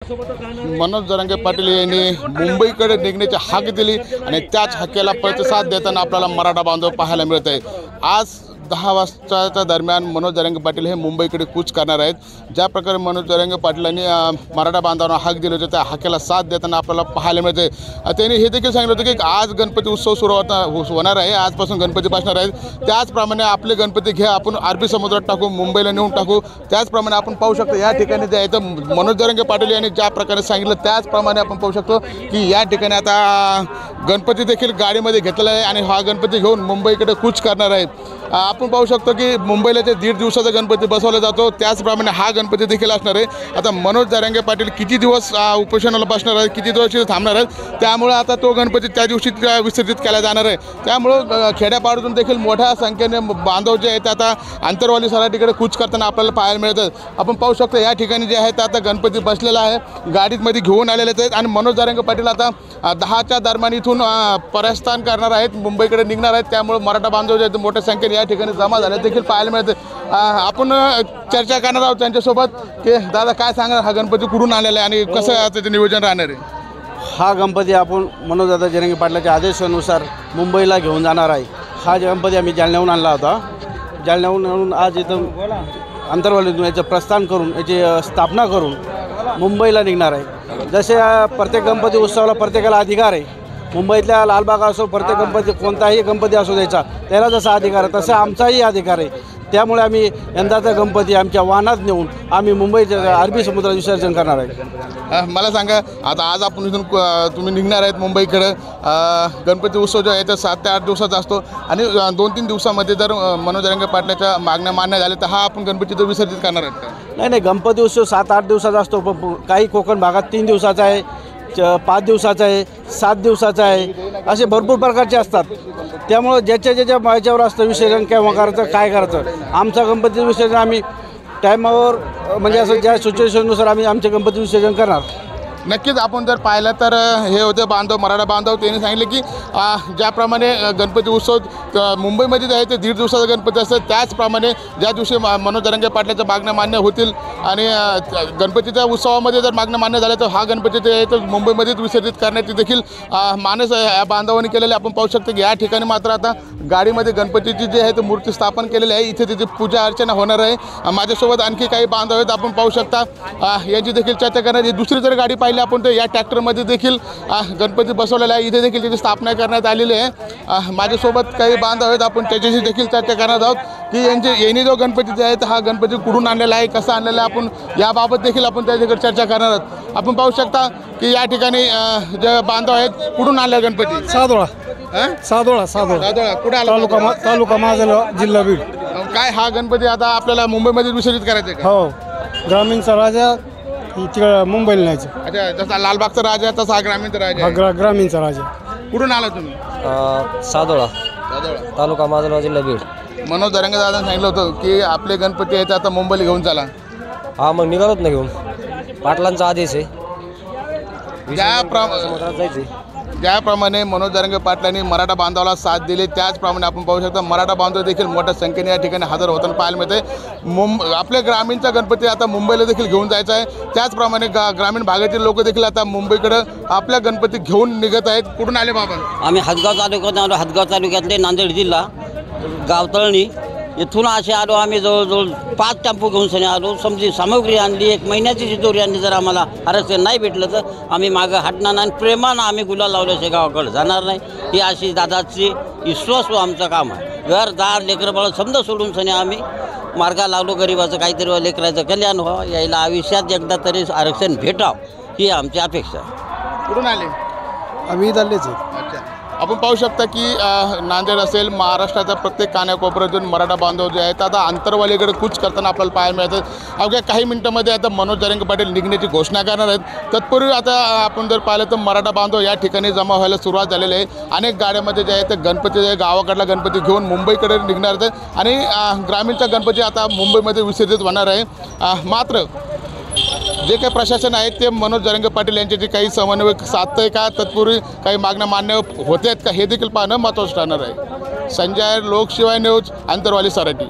मनोज जरांगे पाटील यांनी मुंबईकडे निघण्याची हाक दिली आणि त्याच हाकेला प्रतिसाद देताना आपल्याला मराठा बांधव पाहायला मिळत आहे। आज 10 वाजताच्या दरम्यान मनोज जरांगे पाटील हे मुंबईकडे कूच करणार आहेत। ज्या प्रकारे मनोज जरांगे पाटलांनी मराठा बांधवांना हाक दिली होती त्या हाकेला साथ देताना आपल्याला पाहायला मिळते। त्यांनी हे देखील सांगितलं होतं की आज गणपती उत्सव सुरू होणार आहे, आजपासून गणपती बसणार आहेत। त्याचप्रमाणे आपले गणपती घ्या, आपण अरबी समुद्रात टाकू, मुंबईला नेऊन टाकू। त्याचप्रमाणे आपण पाहू शकतो या ठिकाणी जे आहे तर मनोज जरांगे पाटील यांनी ज्या प्रकारे सांगितलं त्याचप्रमाणे आपण पाहू शकतो की या ठिकाणी आता गणपती देखील गाडीमध्ये घेतलेला आहे आणि हा गणपती घेऊन मुंबईकडे कूच करणार आहेत। आपण पाहू शकतो की मुंबईला ते 1.5 दिवसाचा गणपती बसवला जातो, त्याचप्रमाणे हा गणपती देखील असणार आहे। आता मनोज जरांगे पाटील किती दिवस उपोषणाला बसणार आहेत, किती दिवस थांबणार आहेत, त्यामुळे आता तो गणपती त्या दिवशी विसर्जित केला जाणार आहे। त्यामुळं खेड्यापाड्यातून देखील मोठ्या संख्येने बांधव जे आहेत आता आंतरवाली सराटीकडे कूच करताना आपल्याला पाहायला मिळतं। आपण पाहू शकतो या ठिकाणी जे आहे आता गणपती बसलेला आहे, गाडीमध्ये घेऊन आलेले आहेत आणि मनोज जरांगे पाटील आता 10च्या दरम्यान इथून प्रस्थान करणार आहेत, मुंबईकडे निघणार आहेत। त्यामुळे मराठा बांधव जे आहेत मोठ्या संख्येने या ठिकाणी जमा झाले देखील पाहायला मिळते। आपण चर्चा करणार आहोत त्यांच्यासोबत की दादा काय सांगा, हा गणपती कुठून आलेला आहे आणि कसं त्याचं नियोजन राहणार आहे? हा गणपती आपण मनोजदादा जरांगे पाटलाच्या आदेशानुसार मुंबईला घेऊन जाणार आहे। हा गणपती आम्ही जालन्याहून आणला होता, जालन्याहून आज इथं आंतरवालीतून याचं प्रस्थान करून याची स्थापना करून मुंबईला निघणार आहे। जसे प्रत्येक गणपती उत्सवाला प्रत्येकाला अधिकार आहे, मुंबईतल्या लालबाग असो, प्रत्येक गणपती कोणताही गणपती असो द्यायचा त्याला जसा अधिकार आहे तसा आमचाही अधिकार आहे। त्यामुळे आम्ही यंदाचा गणपती आमच्या वाहनात नेऊन आम्ही मुंबईच्या अरबी समुद्रात विसर्जन करणार आहे। मला सांगा, आता आज आपण इथून तुम्ही निघणार आहेत मुंबईकडे, गणपती उत्सव जो आहे तर 7 ते 8 दिवसाचा असतो आणि 2-3 दिवसामध्ये जर मनोज जरांगे पाटलाच्या मागण्या मान्य झाल्या तर हा आपण गणपती तो विसर्जित करणार आहेत का? नाही, गणपती उत्सव 7-8 दिवसाचा असतो, पण काही कोकण भागात 3 दिवसाचा आहे, 5 दिवसाचा आहे, 7 दिवसाचा आहे, असे भरपूर प्रकारचे असतात। त्यामुळं ज्याच्या याच्यावर असतं विसर्जन केव्हा करायचं काय करायचं। आमचा गणपती विसर्जन आम्ही टायमावर म्हणजे असं ज्या सिच्युएशननुसार आम्ही आमचे गणपती विसर्जन करणार। नक्कीच आपण जर पाहिलं तर हे होते बांधव, मराठा बांधव, त्यांनी सांगितले की ज्याप्रमाणे गणपती उत्सव मुंबईमध्ये जे आहे ते 1.5 दिवसाचा गणपती असतं, त्याचप्रमाणे ज्या दिवशी मनोज जरांगे पाटलाच्या मागण्या मान्य होतील आणि गणपतीच्या उत्सवामध्ये जर मागण्या मान्य झाल्या तर हा गणपती ते तर मुंबईमध्येच विसर्जित करण्याची देखील मानस या बांधवांनी केलेले आपण पाहू शकतो की या ठिकाणी मात्र आता गाडीमध्ये गणपतीची जी आहे ती मूर्ती स्थापन केलेली आहे, इथे तिथे पूजा अर्चना होणार आहे। माझ्यासोबत आणखी काही बांधव आहेत, आपण पाहू शकता यांची देखील चर्चा करणार। ही दुसरी जर गाडी पाहिली आपण तर या ट्रॅक्टरमध्ये देखील गणपती बसवलेला आहे, इथे देखील त्याची स्थापना करण्यात आलेली आहे। माझ्यासोबत काही बांधव आहेत, आपण त्याच्याशी देखील चर्चा करणार आहोत की यांनी जो गणपती जे आहे हा गणपती कुठून आणलेला आहे, कसा आणलेला आहे, आपण याबाबत देखील आपण त्याच्याकडे चर्चा करणार आहोत। आपण पाहू शकता की या ठिकाणी जे बांधव आहेत, कुठून आणला गणपती? सादोळा कुठे आला? तालुका माझा, जिल्हा बीड। काय हा गणपती आता आपल्याला मुंबईमध्ये विसर्जित करायचा आहे का? हो, ग्रामीणचा राजा तिकडे मुंबईला न्यायचं। अच्छा, जसा लालबागचा राजा तसा हा ग्रामीणचा राजा आहे। ग्रामीणचा राजा। कुठून आला तुम्ही? सादोळा तालुका माझा, जिल्हा बीड। मनोज जरांगे दादांनी सांगितलं होतं की आपले गणपती आहेत आता मुंबईला घेऊन चला। हा, मग निघालोत ना घेऊन, पाटलांचा आदेश आहे, समुद्रात जायचे। ज्याप्रमाणे मनोज जरांगे पाटलांनी मराठा बांधवाला साथ दिली त्याचप्रमाणे आपण पाहू शकता मराठा बांधव देखील मोठ्या संख्येने या ठिकाणी हजर होताना पाहायला मिळते। आपल्या ग्रामीणचा गणपती आता मुंबईला देखील घेऊन जायचा आहे, त्याचप्रमाणे ग्रामीण भागातील लोक देखील आता मुंबईकडे आपल्या गणपती घेऊन निघत आहेत। कुठून आले बाबा? आम्ही हदगाव तालुक्यात आलो, हदगाव तालुक्यातले नांदेड जिल्हा गावतळणी इथून असे आलो। आम्ही जवळजवळ 5 टेम्पो घेऊन सनी आलो, समजी सामग्री आणली, 1 महिन्याची चितोरी आणली। जर आम्हाला आरक्षण नाही भेटलं तर आम्ही मागं हटणार नाही, प्रेमानं आम्ही गुलाल लावल्याशिवाय गावाकडे जाणार नाही। ही अशी दादाची विश्वास आमचं काम आहे। घरदार लेकरबाळ समजा सोडून सनी आम्ही मार्गा लावलो, गरिबाचं काहीतरी लेकराचं कल्याण व्हावं, यायला आयुष्यात एकदा तरी आरक्षण भेटावं ही आमची अपेक्षा आहे। कुठून आले? आम्ही इथलेच आहे। अच्छा, आपण पाहू शकता की नांदेड असेल, महाराष्ट्राच्या प्रत्येक कानाकोपऱ्यातून मराठा बांधव जे आहेत आता आंतरवालीकडे कूच करताना आपल्याला पाहायला मिळतात। अवघ्या काही मिनिटांमध्ये आता मनोज जरांगे पाटील निघण्याची घोषणा करणार आहेत। तत्पूर्वी आता आपण जर पाहिलं तर मराठा बांधव या ठिकाणी जमा व्हायला सुरुवात झालेली आहे। अनेक गाड्यामध्ये जे आहे ते गणपती जे गावाकडला गणपती घेऊन मुंबईकडे निघणार आहेत आणि ग्रामीणचा गणपती आता मुंबईमध्ये विसर्जित होणार आहे। मात्र जे काही प्रशासन आहे ते मनोज जरांगे पाटील यांच्याशी काही समन्वय साधतं आहे का, तत्पूर्वी काही मागण्या मान्य होत आहेत का, हे देखील पाहणं महत्त्वाचं ठरणार आहे। संजय, लोकशिवाय न्यूज, आंतरवाली सराटी।